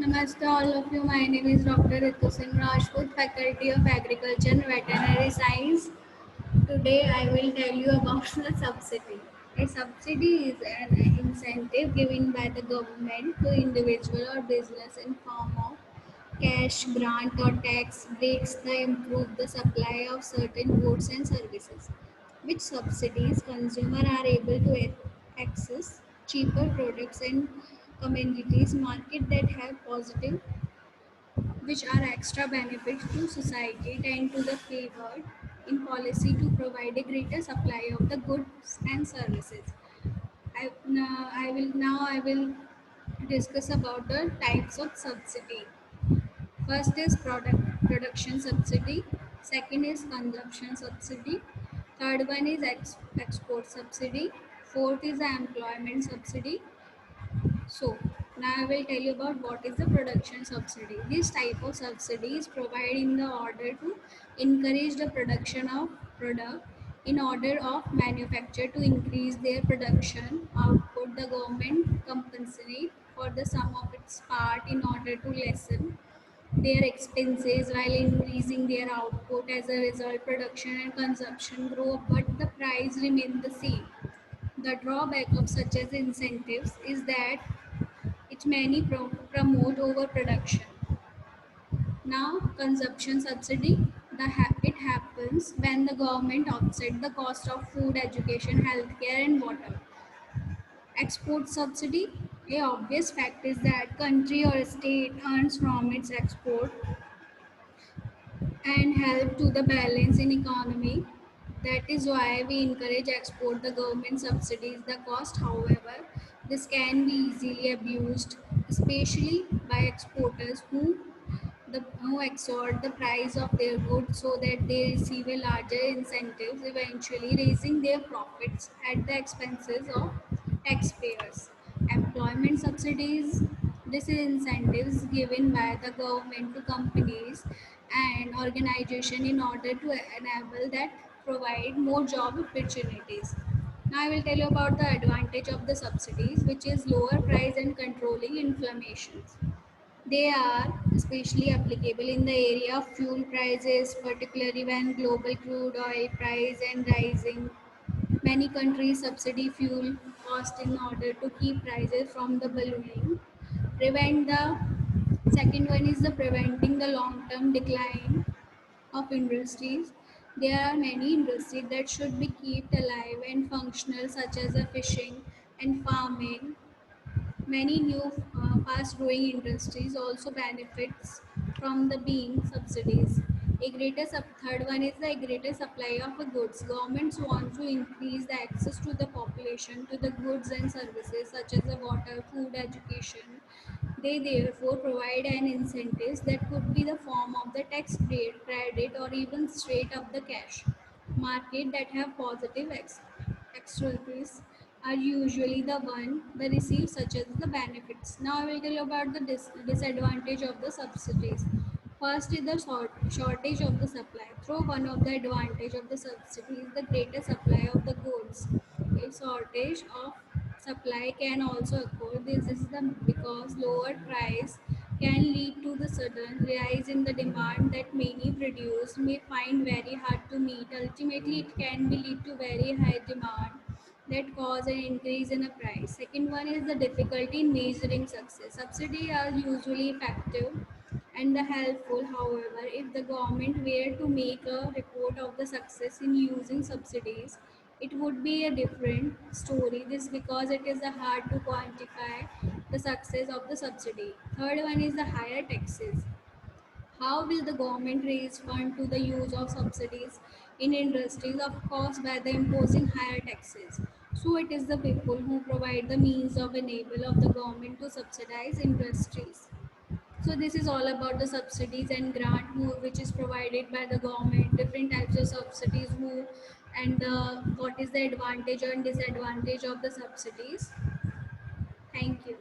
Namaste all of you. My name is Dr. Ritu Singh Rajput, Faculty of Agriculture and Veterinary Science. Today I will tell you about the subsidy. A subsidy is an incentive given by the government to individual or business in form of cash, grant or tax breaks that improve the supply of certain goods and services. Which subsidies consumer are able to access cheaper products and commodities market that have positive which are extra benefits to society tend to the favored in policy to provide a greater supply of the goods and services. I will discuss about the types of subsidy. First is production subsidy. Second is consumption subsidy. Third one is export subsidy. Fourth is the employment subsidy. So now I will tell you about what is the production subsidy. This type of subsidy is provided in the order to encourage the production of product in order of manufacturer to increase their production output. The government compensate for the sum of its part in order to lessen their expenses while increasing their output. As a result, production and consumption grow, but the price remains the same. The drawback of such as incentives is that it many promote overproduction. Now, consumption subsidy. It happens when the government offset the cost of food, education, healthcare, and water. Export subsidy. A obvious fact is that country or state earns from its export and help to the balance in economy. That is why we encourage export the government subsidies the cost. However, this can be easily abused, especially by exporters who extort the price of their goods so that they receive a larger incentives, eventually raising their profits at the expenses of taxpayers. Employment subsidies. This is incentives given by the government to companies and organization in order to enable that provide more job opportunities. Now I will tell you about the advantage of the subsidies, which is lower price and controlling inflammations. They are especially applicable in the area of fuel prices, particularly when global crude oil price and rising. Many countries subsidy fuel cost in order to keep prices from the ballooning. Prevent the Second one is the preventing the long-term decline of industries. There are many industries that should be kept alive and functional, such as the fishing and farming. Many new fast-growing industries also benefits from the being subsidies. Third one is the greater supply of the goods. Governments want to increase the access to the population to the goods and services such as the water, food, education. They therefore provide an incentives that could be the form of the tax credit or even straight up the cash market that have positive externalities are usually the one that receive such as the benefits. Now I will tell you about the disadvantage of the subsidies. First is the shortage of the supply. Through one of the advantage of the subsidy is the greater supply of the goods. A shortage of supply can also occur. This is because lower price can lead to the sudden rise in the demand that many producers may find very hard to meet. Ultimately, it can be lead to very high demand that cause an increase in a price. Second one is the difficulty in measuring success. Subsidies are usually effective and helpful. However, if the government were to make a report of the success in using subsidies, it would be a different story. This because it is hard to quantify the success of the subsidy. Third one is the higher taxes. How will the government raise funds to the use of subsidies in industries? Of course, by the imposing higher taxes. So it is the people who provide the means of enable of the government to subsidize industries. So this is all about the subsidies and which is provided by the government, different types of subsidies and what is the advantage and disadvantage of the subsidies. Thank you.